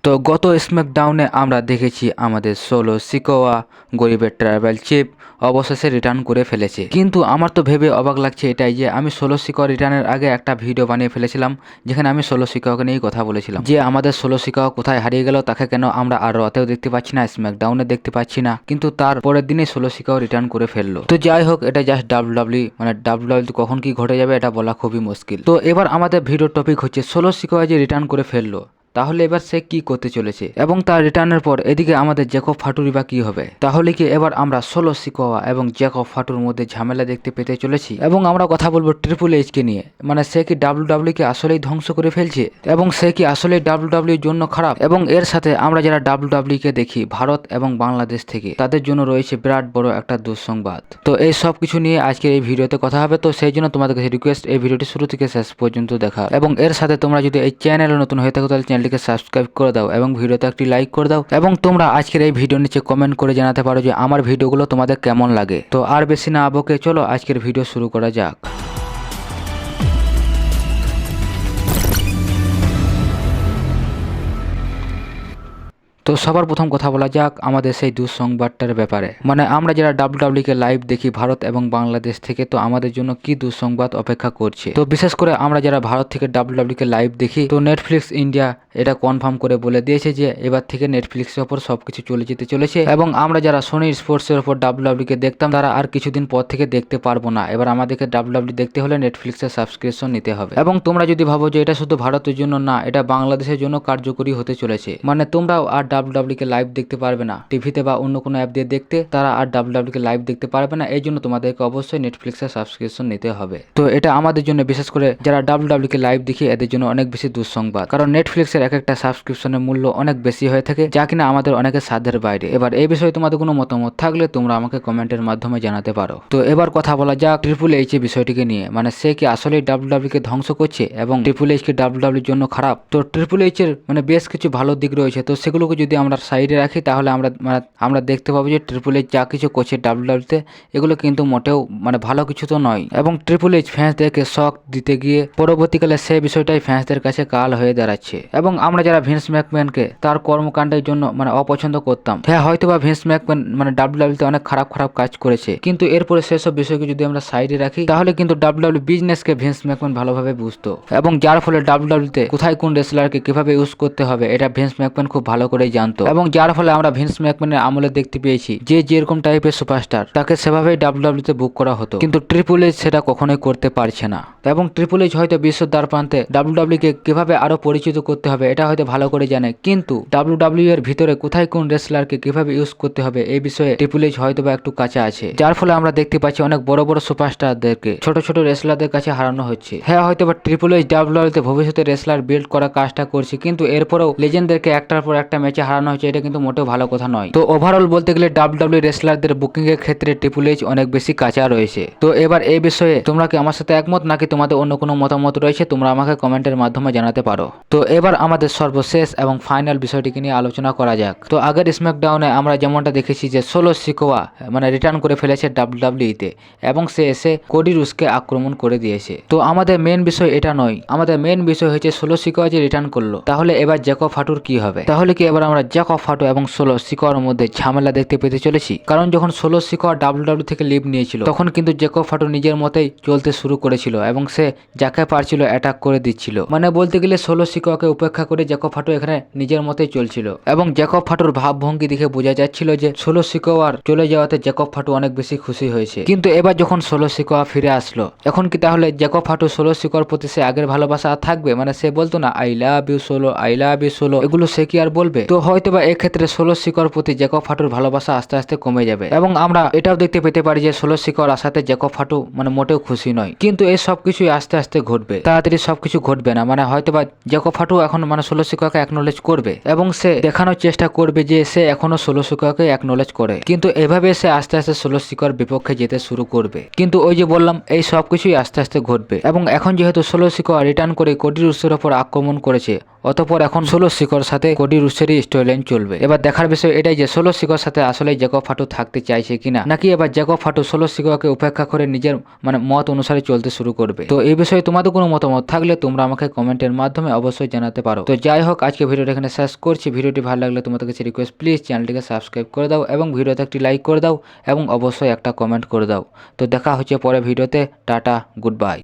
তো গত স্ম্যাকডাউনে আমরা দেখেছি আমাদের সোলো সিকোয়া গরিবের ট্রাইবাল চিফ অবশেষে রিটার্ন করে ফেলেছে। কিন্তু আমার তো ভেবে অবাক লাগছে এটাই যে আমি সোলো সিকোয়া রিটার্নের আগে একটা ভিডিও বানিয়ে ফেলেছিলাম যেখানে আমি সোলো সিকোয়াকে নিয়েই কথা বলেছিলাম যে আমাদের সোলো সিকোয়া কোথায় হারিয়ে গেল, তাকে কেন আমরা আর রতেও দেখতে পাচ্ছি না, স্ম্যাকডাউনে দেখতে পাচ্ছি না। কিন্তু তার পরের দিনই সোলো সিকোয়া রিটার্ন করে ফেললো। তো যাই হোক, এটা জাস্ট ডাব্লিউডাব্লিউ কখন কি ঘটে যাবে এটা বলা খুবই মুশকিল। তো এবার আমাদের ভিডিওর টপিক হচ্ছে সোলো সিকোয়া যে রিটার্ন করে ফেললো, তাহলে এবার সে কি করতে চলেছে এবং তার রিটার্নের পর এদিকে আমাদের জ্যাকব ফাটুরি বা কি হবে। তাহলে কি এবার আমরা সোলো সিকোয়া এবং জ্যাকব ফাটুর মধ্যে ঝামেলা দেখতে পেতে চলেছি এবং আমরা কথা বলবো ট্রিপল এইচ কে নিয়ে। মানে সে কি ডাব্লিউডাব্লিউ কে আসলেই ধ্বংস করে ফেলছে এবং সে কি আসলেই ডাব্লিউডাব্লিউর জন্য খারাপ। এবং এর সাথে আমরা যারা ডাব্লিউডাব্লিউ কে দেখি ভারত এবং বাংলাদেশ থেকে, তাদের জন্য রয়েছে বিরাট বড় একটা দুঃসংবাদ। তো এই সব কিছু নিয়ে আজকে এই ভিডিওতে কথা হবে। তো সেই জন্য তোমাদের কাছে রিকোয়েস্ট, এই ভিডিওটি শুরু থেকে শেষ পর্যন্ত দেখা এবং এর সাথে তোমরা যদি এই চ্যানেলে নতুন হয়ে থাকো তাহলে চ্যানেলটিকে সাবস্ক্রাইব করে দাও এবং ভিডিওতে একটি লাইক করে দাও এবং তোমরা আজকের এই ভিডিও নিচে কমেন্ট করে জানাতে পারো যে আমার ভিডিওগুলো তোমাদের কেমন লাগে। তো আর বেশি না বকে চলো আজকের ভিডিও শুরু করা যাক। তো সবার প্রথম কথা বলা যাক আমাদের সেই দুঃসংবাদটার ব্যাপারে। মানে আমরা যারা ডাব্লিউডাব্লিউ কে লাইভ দেখি ভারত এবং বাংলাদেশ থেকে, তো আমাদের জন্য কি দুঃসংবাদ অপেক্ষা করছে। তো বিশেষ করে আমরা যারা ভারত থেকে ডাব্লিউডাব্লিউ কে লাইভ দেখি, তো নেটফ্লিক্স ইন্ডিয়া এটা কনফার্ম করে বলে দিয়েছে যে এবার থেকে নেটফ্লিক্সের ওপর সবকিছু চলে যেতে চলেছে। এবং আমরা যারা সোনি স্পোর্টসের ওপর ডাব্লিউডাব্লিউ কে দেখতাম, তারা আর কিছুদিন পর থেকে দেখতে পারবো না। এবার আমাদেরকে ডাব্লিউডাব্লিউ দেখতে হলে নেটফ্লিক্সের সাবস্ক্রিপশন নিতে হবে। এবং তোমরা যদি ভাবো যে এটা শুধু ভারতের জন্য না, এটা বাংলাদেশের জন্য কার্যকরী হতে চলেছে। মানে তোমরাও আর ডাব্লিউডাব্লিউ কে লাইভ দেখতে পারবে না টিভিতে বা অন্য কোনো অ্যাপ দিয়ে দেখতে, তারা আর ডাব্লিউডাব্লিউ কে লাইভ দেখতে পারবে না। এই জন্য তোমাদেরকে অবশ্যই নেটফ্লিক্সের সাবস্ক্রিপশন নিতে হবে। তো এটা আমাদের জন্য, বিশেষ করে যারা ডাব্লিউডাব্লিউ কে লাইভ দেখি, এদের জন্য অনেক বেশি দুঃসংবাদ। কারণ নেটফ্লিক্সের এক একটা সাবস্ক্রিপশনের মূল্য অনেক বেশি হয়ে থাকে, যা কিনা আমাদের অনেকের সাধ্যের বাইরে। এবার এই বিষয়ে তোমাদের কোনো মতামত থাকলে তোমরা আমাকে কমেন্টের মাধ্যমে জানাতে পারো। তো এবার কথা বলা যাক ট্রিপল এইচ এর বিষয়টিকে নিয়ে। মানে সে কি আসলেই ডাব্লিউডাব্লিউ কে ধ্বংস করছে এবং ট্রিপল এইচ কি ডাব্লিউডাব্লিউর জন্য খারাপ। তো ট্রিপল এইচ এর বেশ কিছু ভালো দিক রয়েছে, তো সেগুলোকে যদি আমরা সাইডে রাখি তাহলে আমরা দেখতে পাবো যে ট্রিপল এইচ যা কিছু করছে ডাব্লিউডাব্লিউতে, এগুলো কিন্তু মোটেও ভালো কিছু তো নয়। এবং ট্রিপল এইচ ফ্যান্সদেরকে শক দিতে গিয়ে পরবর্তীকালে সেই বিষয়টাই ফ্যান্সদের কাছে কাল হয়ে দাঁড়াচ্ছে। এবং আমরা যারা ভিন্স ম্যাকম্যানকে তার কর্মকাণ্ডের জন্য অপছন্দ করতাম, হ্যাঁ হয়তোবা ভিন্স ম্যাকম্যান ডাব্লিউডাব্লিউতে অনেক খারাপ কাজ করেছে, কিন্তু এরপরে সেসব বিষয়কে যদি আমরা সাইডে রাখি তাহলে কিন্তু ডাব্লিউডাব্লিউ বিজনেসকে ভিন্স ম্যাকম্যান ভালোভাবে বুঝতো এবং যার ফলে ডাব্লিউডাব্লিউতে কোথায় কোন রেসলারকে কিভাবে ইউজ করতে হবে এটা ভিন্স ম্যাকম্যান খুব ভালো করেই জানতো। এবং যার ফলে আমরা ভিন্স ম্যাকম্যানের আমলে দেখতে পেয়েছি যে যেরকম টাইপের সুপারস্টার তাকে সেভাবেই ডাব্লিউডাব্লিউতে বুক করা হতো, কিন্তু ট্রিপল এইচ সেটা কখনোই করতে পারছে না। এবং ট্রিপল এইচ হয়তো বিশ্বের দ্বার প্রান্তে ডাব্লিউডাব্লিউ কে কিভাবে আরো পরিচিত করতে হবে এটা হয়তো ভালো করে জানে, কিন্তু ডাব্লিউডাব্লিউ এর ভিতরে কোথায় কোন রেসলারকে কিভাবে ইউজ করতে হবে এই বিষয়ে ট্রিপল এইচ হয়তো বা একটু কাছে আছে, যার ফলে আমরা দেখতে পাচ্ছি অনেক বড় বড় সুপারস্টারদেরকে ছোট ছোট রেসলারদের কাছে হারানো হচ্ছে। হ্যাঁ হয়তো বা ট্রিপল এইচ ডাব্লিউডাব্লিউতে ভবিষ্যতে রেসলার বিল্ড করার কাজটা করছে, কিন্তু এরপরেও লেজেন্ডদেরকে একটার পর একটা ম্যাচে হারানো হচ্ছে, এটা কিন্তু মোটেও ভালো কথা নয়। তো ওভারঅল বলতে গেলে ডাব্লিউডাব্লিউ রেসলারদের বুকিং এর ক্ষেত্রে ট্রিপল এইচ অনেক বেশি কাঁচা রয়েছে। তো এবার এই বিষয়ে তোমরা কি আমার সাথে একমত নাকি তোমাদের অন্য কোনো মতামত রয়েছে, তোমরা আমাকে কমেন্টের মাধ্যমে জানাতে পারো। তো এবার আমাদের সর্বশেষ এবং ফাইনাল বিষয়টিকে নিয়ে আলোচনা করা যাক। তো আগের স্ম্যাকডাউনে আমরা যেমনটা দেখেছি যে সোলো সিকোয়া রিটার্ন করে ফেলেছে ডাব্লিউডাব্লিউতে এবং সে এসে কোডি রুসকে আক্রমণ করে দিয়েছে। তো আমাদের মেন বিষয় এটা নয়, আমাদের মেন বিষয় হচ্ছে সোলো সিকোয়া যে রিটার্ন করলো, তাহলে এবার জ্যাকব ফাটুর কি হবে। তাহলে কি এবার আমরা জ্যাকব ফাটু এবং সোলো সিকোয়ার মধ্যে ঝামেলা দেখতে পেতে চলেছি। কারণ যখন সোলো সিকোয়া ডাব্লিউডাব্লিউ থেকে লিভ নিয়েছিল তখন কিন্তু জ্যাকব ফাটু নিজের মতেই চলতে শুরু করেছিল এবং সে যাকে পারছিল অ্যাটাক করে দিচ্ছিল। বলতে গেলে সোলো সিকোয়াকে উপেক্ষা করে জ্যাকব ফাটু এখানে নিজের মতেই চলছিল এবং জ্যাকব ফাটুর ভাবভঙ্গি দেখে বোঝা যাচ্ছিল যে সোলো সিকোয়ার চলে যাওয়াতে জ্যাকব ফাটু অনেক বেশি খুশি হয়েছে। কিন্তু এবার যখন সোলো সিকোয়া ফিরে আসলো, এখন কি তাহলে জ্যাকব ফাটু সোলো সিকোয়ার প্রতি সে আগের ভালোবাসা আর থাকবে? সে বলতো না I love you solo, I love you solo, এগুলো সে কি আর বলবে? তো হয়তোবা এক্ষেত্রে সোলো সিকোয়ার প্রতি জ্যাকব ফাটুর ভালোবাসা আস্তে আস্তে কমে যাবে এবং আমরা এটাও দেখতে পেতে পারি যে সোলো সিকোয়ার আসাতে জ্যাকব ফাটু মোটেও খুশি নয়। কিন্তু এই সবকিছুই আস্তে আস্তে ঘটবে, তাড়াতাড়ি সবকিছু ঘটবে না। হয়তোবা জ্যাকব ফাটু এখন সোলো সিকোয়াকে অ্যাকনোলেজ করবে এবং সে দেখানোর চেষ্টা করবে যে সে এখনো সোলো সিকোয়াকে অ্যাকনোলেজ করে, কিন্তু এভাবে সে আস্তে আস্তে সোলো সিকোয়ার বিপক্ষে যেতে শুরু করবে। কিন্তু ওই যে বললাম এই সবকিছুই আস্তে আস্তে ঘটবে এবং এখন যেহেতু সোলো সিকোয়া রিটার্ন করে কোডি রুসের ওপর আক্রমণ করেছে, অতঃপর এখন 16 শিখর সাথে কোডি রুসেরই স্টোরি লাইন চলবে। এবার দেখার বিষয় এটাই যে 16 শিখর সাথে আসলে জ্যাকব ফাটু থাকতে চাইছে কিনা, নাকি এবার জ্যাকব ফাটু 16 শিখরকে উপেক্ষা করে নিজের মত অনুসারে চলতে শুরু করবে। তো এই বিষয়ে তোমাদের কোনো মতামত থাকলে তোমরা আমাকে কমেন্টের মাধ্যমে অবশ্যই জানাতে পারো। তো যাই হোক, আজকে ভিডিওটা এখানে শেষ করছি। ভিডিওটি ভালো লাগলে তোমাদের কাছে রিকোয়েস্ট, প্লিজ চ্যানেলটিকে সাবস্ক্রাইব করে দাও এবং ভিডিওতে একটি লাইক করে দাও এবং অবশ্যই একটা কমেন্ট করে দাও। তো দেখা হচ্ছে পরে ভিডিওতে। Tata, good bye.